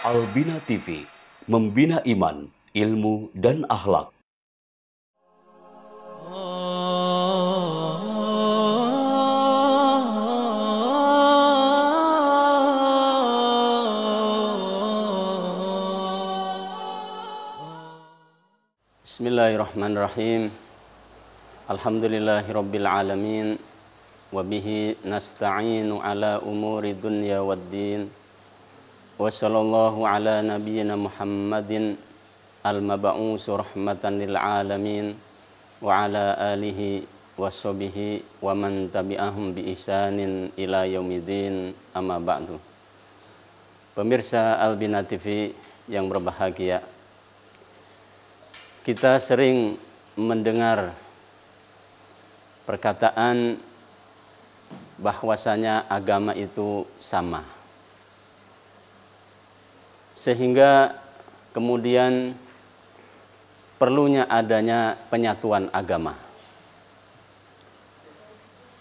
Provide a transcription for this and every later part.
Albina TV, membina iman, ilmu, dan akhlak. Bismillahirrahmanirrahim. Alhamdulillahirabbil alamin. Wa bihi nasta'inu ala umuri dunya waddin. Wa sallallahu ala nabiyyina Muhammadin al-mab'uus rahmatan lil alamin wa ala alihi wa sahbihi wa man tabi'ahum bi ihsanin ila yaumiddin, amma ba'du. Pemirsa Albina TV yang berbahagia, kita sering mendengar perkataan bahwasanya agama itu sama, sehingga kemudian perlunya adanya penyatuan agama.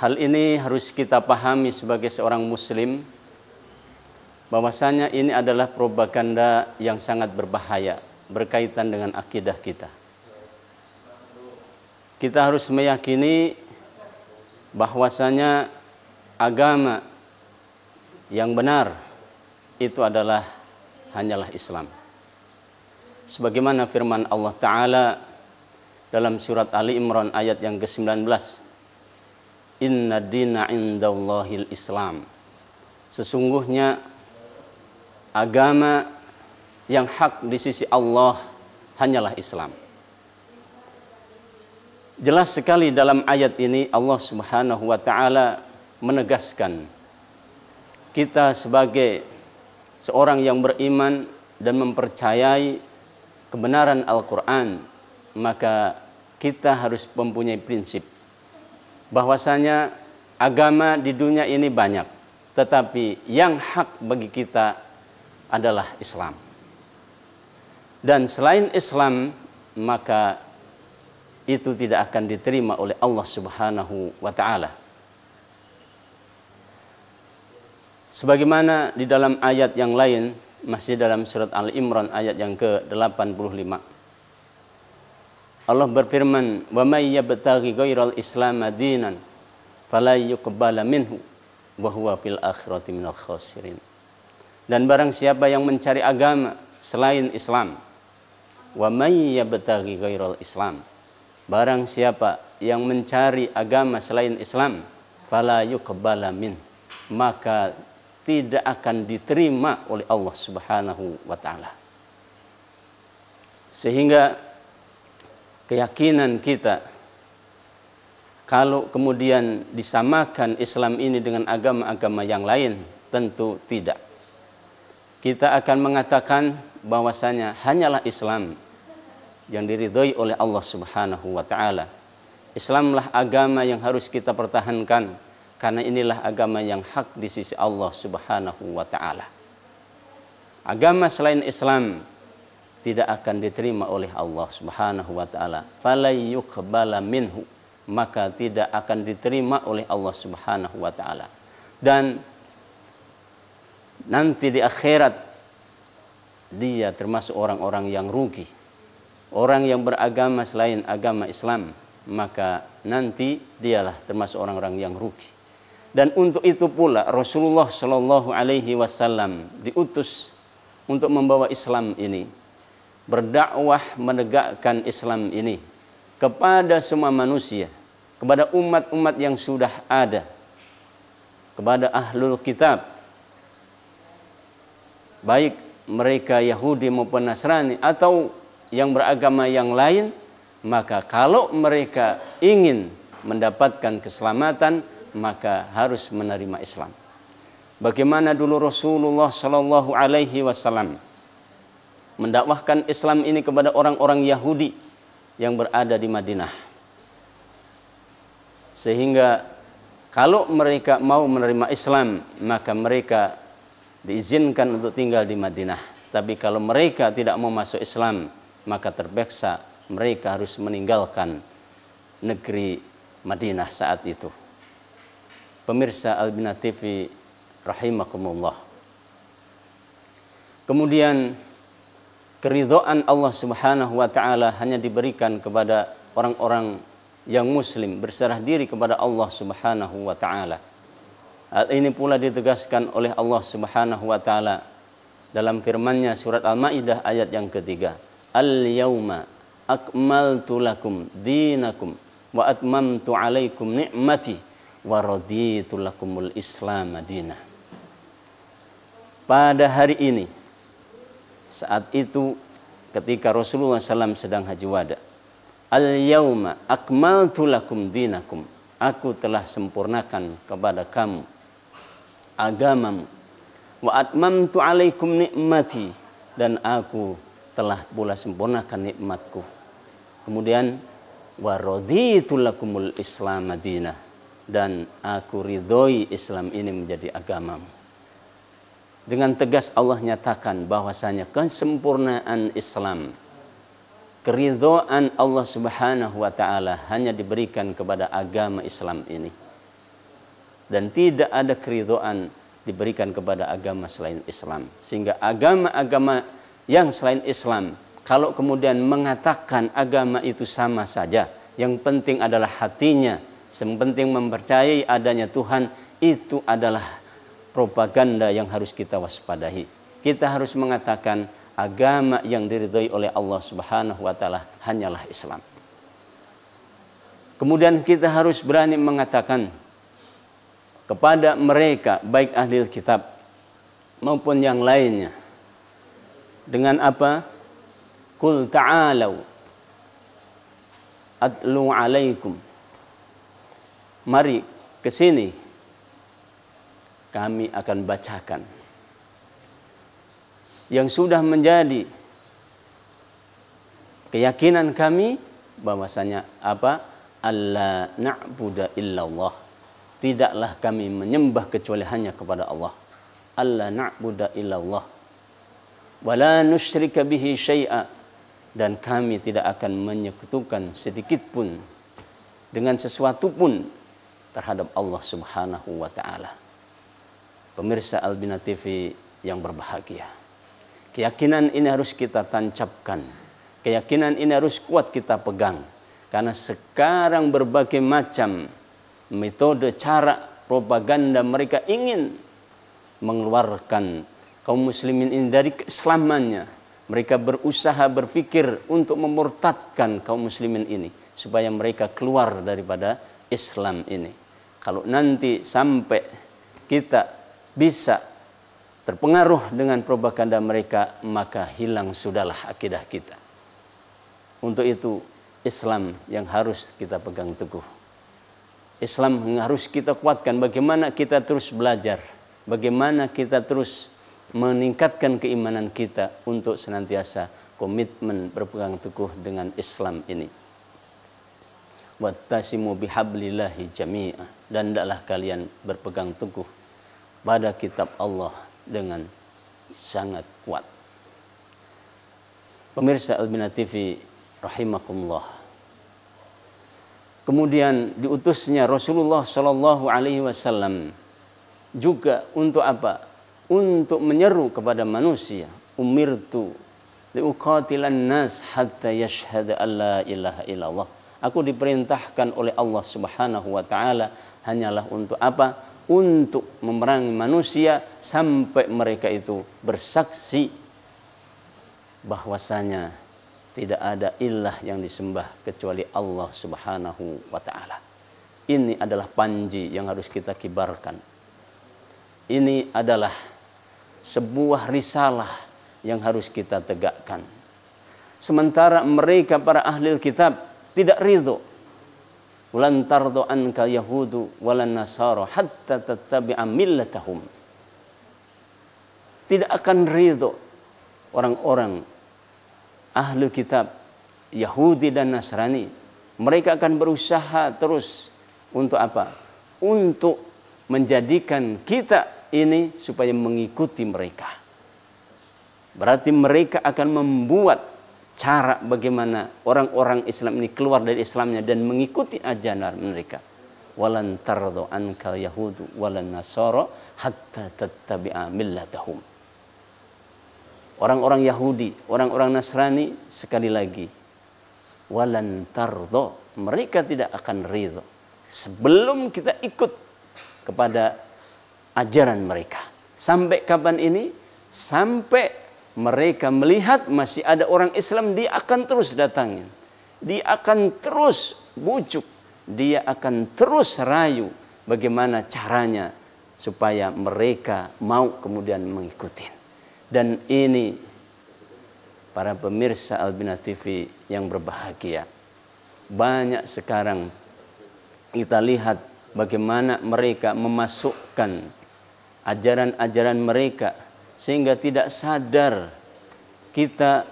Hal ini harus kita pahami sebagai seorang muslim, bahwasanya ini adalah propaganda yang sangat berbahaya berkaitan dengan akidah kita. Kita harus meyakini bahwasanya agama yang benar itu adalah hanyalah Islam. Sebagaimana firman Allah Ta'ala dalam surat Ali Imran ayat yang ke-19, Inna dina indallahil Islam. Sesungguhnya agama yang hak di sisi Allah hanyalah Islam. Jelas sekali dalam ayat ini Allah Subhanahu wa Ta'ala menegaskan kita sebagai seorang yang beriman dan mempercayai kebenaran Al-Quran, maka kita harus mempunyai prinsip bahwasanya agama di dunia ini banyak, tetapi yang hak bagi kita adalah Islam. Dan selain Islam, maka itu tidak akan diterima oleh Allah Subhanahu wa Ta'ala. Sebagaimana di dalam ayat yang lain, masih dalam surat Al-Imran ayat yang ke-85. Allah berfirman, "Wa may yabtaghi ghairal Islam dinan fala yuqbala minhu wa huwa fil akhirati minal khasirin." Dan barang siapa yang mencari agama selain Islam, wa may yabtaghi ghairal Islam, barang siapa yang mencari agama selain Islam, fala yuqbala min, maka tidak akan diterima oleh Allah Subhanahu wa Ta'ala. Sehingga keyakinan kita, kalau kemudian disamakan Islam ini dengan agama-agama yang lain, tentu tidak. Kita akan mengatakan bahwasanya hanyalah Islam yang diridhoi oleh Allah Subhanahu wa Ta'ala. Islamlah agama yang harus kita pertahankan, karena inilah agama yang hak di sisi Allah Subhanahu wa Ta'ala. Agama selain Islam tidak akan diterima oleh Allah Subhanahu wa Ta'ala. Fala yuqbala minhu, maka tidak akan diterima oleh Allah Subhanahu wa Ta'ala. Dan nanti di akhirat dia termasuk orang-orang yang rugi. Orang yang beragama selain agama Islam, maka nanti dialah termasuk orang-orang yang rugi. Dan untuk itu pula Rasulullah Shallallahu Alaihi Wasallam diutus untuk membawa Islam ini, berdakwah menegakkan Islam ini kepada semua manusia, kepada umat-umat yang sudah ada, kepada ahlul kitab, baik mereka Yahudi maupun Nasrani atau yang beragama yang lain. Maka kalau mereka ingin mendapatkan keselamatan, maka harus menerima Islam. Bagaimana dulu Rasulullah Shallallahu Alaihi Wasallam mendakwahkan Islam ini kepada orang-orang Yahudi yang berada di Madinah, sehingga kalau mereka mau menerima Islam, maka mereka diizinkan untuk tinggal di Madinah. Tapi kalau mereka tidak mau masuk Islam, maka terpaksa mereka harus meninggalkan negeri Madinah saat itu. Pemirsa Albina TV rahimakumullah, Kemudian keridhaan Allah Subhanahu wa taala hanya diberikan kepada orang-orang yang muslim, berserah diri kepada Allah Subhanahu wa taala. Hal ini pula ditegaskan oleh Allah Subhanahu wa taala dalam firman-Nya surat Al-Maidah ayat yang ketiga. Al-yauma akmaltu lakum dinakum wa atmamtu alaikum ni'mati wa raditu lakumul Islam madinah. Pada hari ini, saat itu ketika Rasulullah SAW sedang haji wada, al-yauma akmaltu lakum dinakum, aku telah sempurnakan kepada kamu agamamu, wa atmamtu alaikum nikmati, dan aku telah pula sempurnakan nikmatku. Kemudian wa raditu lakumul Islam madinah, dan aku ridhoi Islam ini menjadi agamamu. Dengan tegas Allah nyatakan bahwasanya kesempurnaan Islam, keridhaan Allah Subhanahu wa taala hanya diberikan kepada agama Islam ini. Dan tidak ada keridhaan diberikan kepada agama selain Islam. Sehingga agama-agama yang selain Islam, kalau kemudian mengatakan agama itu sama saja, yang penting adalah hatinya, yang penting mempercayai adanya Tuhan, itu adalah propaganda yang harus kita waspadai. Kita harus mengatakan agama yang diridhoi oleh Allah Subhanahu wa taala hanyalah Islam. Kemudian kita harus berani mengatakan kepada mereka, baik ahli kitab maupun yang lainnya, dengan apa? Qul ta'alau atlu alaikum, mari ke sini, kami akan bacakan yang sudah menjadi keyakinan kami, bahwasanya apa? Alla na'budu illallah, tidaklah kami menyembah kecuali hanya kepada Allah. Alla na'budu illallah wala nusyrika bihi syai'a, dan kami tidak akan menyekutukan sedikit pun dengan sesuatu pun terhadap Allah Subhanahu wa taala. Pemirsa Al-Bina TV yang berbahagia, keyakinan ini harus kita tancapkan, keyakinan ini harus kuat kita pegang, karena sekarang berbagai macam metode, cara, propaganda mereka ingin mengeluarkan kaum muslimin ini dari keislamannya. Mereka berusaha berpikir untuk memurtadkan kaum muslimin ini supaya mereka keluar daripada Islam ini. Kalau nanti sampai kita bisa terpengaruh dengan propaganda mereka, maka hilang sudahlah akidah kita. Untuk itu Islam yang harus kita pegang teguh, Islam yang harus kita kuatkan. Bagaimana kita terus belajar, bagaimana kita terus meningkatkan keimanan kita untuk senantiasa komitmen berpegang teguh dengan Islam ini. Wattasimu bihablillahi jami'a, dan hendaklah kalian berpegang teguh pada kitab Allah dengan sangat kuat. Pemirsa Al-Bina TV rahimakumullah. Kemudian diutusnya Rasulullah Shallallahu Alaihi Wasallam juga untuk apa? Untuk menyeru kepada manusia. Umirtu liuqatilan nas hatta yashhadu an la ilaha illallah. Aku diperintahkan oleh Allah Subhanahu wa taala hanyalah untuk apa? Untuk memerangi manusia sampai mereka itu bersaksi bahwasanya tidak ada ilah yang disembah kecuali Allah Subhanahu wa taala. Ini adalah panji yang harus kita kibarkan. Ini adalah sebuah risalah yang harus kita tegakkan. Sementara mereka para ahli kitab tidak ridho. Walan tardo ankal yahudu walan nasara hatta tattabi'a millatahum. Tidak akan ridho orang-orang ahli kitab Yahudi dan Nasrani. Mereka akan berusaha terus untuk apa? Untuk menjadikan kita ini supaya mengikuti mereka. Berarti mereka akan membuat cara bagaimana orang-orang Islam ini keluar dari Islamnya dan mengikuti ajaran mereka. Walan tardo ankal yahudu walan nasara hatta tattabi'a millatahum. orang-orang Yahudi, orang-orang Nasrani, sekali lagi, walan tardo, mereka tidak akan ridho sebelum kita ikut kepada ajaran mereka. Sampai kapan ini? Sampai mereka melihat masih ada orang Islam, dia akan terus datangin, dia akan terus bujuk, dia akan terus rayu bagaimana caranya supaya mereka mau kemudian mengikuti. Dan ini para pemirsa Al-Bina TV yang berbahagia, banyak sekarang kita lihat bagaimana mereka memasukkan ajaran-ajaran mereka sehingga tidak sadar kita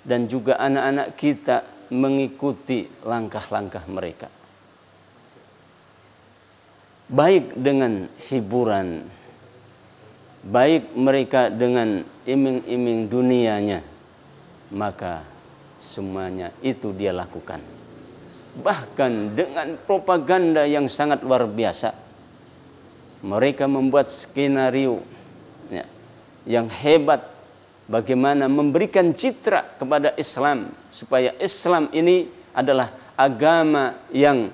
dan juga anak-anak kita mengikuti langkah-langkah mereka. Baik dengan hiburan, baik mereka dengan iming-iming dunianya, maka semuanya itu dia lakukan. Bahkan dengan propaganda yang sangat luar biasa, mereka membuat skenario ya, yang hebat bagaimana memberikan citra kepada Islam supaya Islam ini adalah agama yang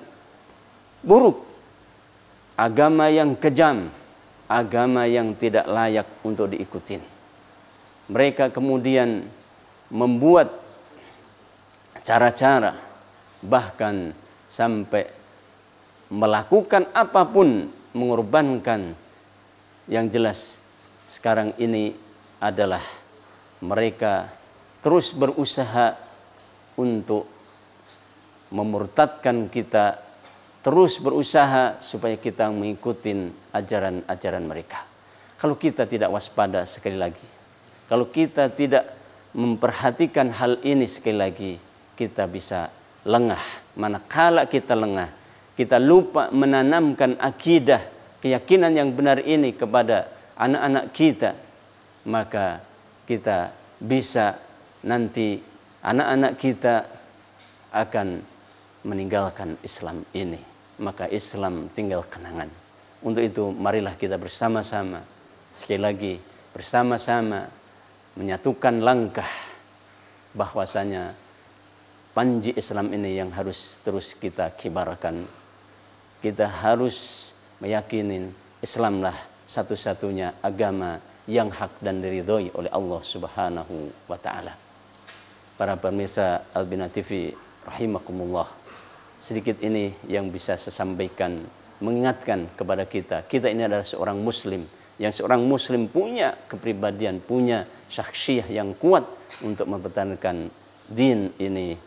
buruk, agama yang kejam, agama yang tidak layak untuk diikuti. Mereka kemudian membuat cara-cara, bahkan sampai melakukan apapun, mengorbankan. Yang jelas sekarang ini adalah mereka terus berusaha untuk memurtadkan kita, terus berusaha supaya kita mengikuti ajaran-ajaran mereka. Kalau kita tidak waspada, sekali lagi, kalau kita tidak memperhatikan hal ini, sekali lagi, kita bisa lengah. Manakala kita lengah, kita lupa menanamkan akidah, keyakinan yang benar ini kepada anak-anak kita, maka kita bisa nanti anak-anak kita akan meninggalkan Islam ini. Maka Islam tinggal kenangan. Untuk itu marilah kita bersama-sama, sekali lagi bersama-sama menyatukan langkah bahwasanya panji Islam ini yang harus terus kita kibarkan. Kita harus meyakini Islamlah satu-satunya agama yang hak dan diridhoi oleh Allah Subhanahu wa taala. Para pemirsa Al-Bina TV rahimakumullah, sedikit ini yang bisa saya sampaikan, mengingatkan kepada kita. Kita ini adalah seorang muslim, yang seorang muslim punya kepribadian, punya syakhsiyah yang kuat untuk mempertahankan din ini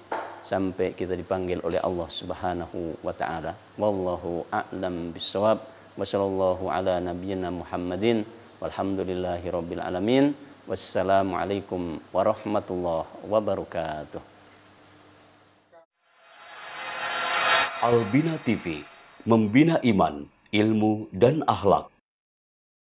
sampai kita dipanggil oleh Allah Subhanahu wa taala. Wallahu a'lam bissawab. Wassallallahu ala nabiyyina Muhammadin walhamdulillahi rabbil alamin. Wassalamualaikum warahmatullahi wabarakatuh. Al-Bina TV, membina iman, ilmu, dan akhlak.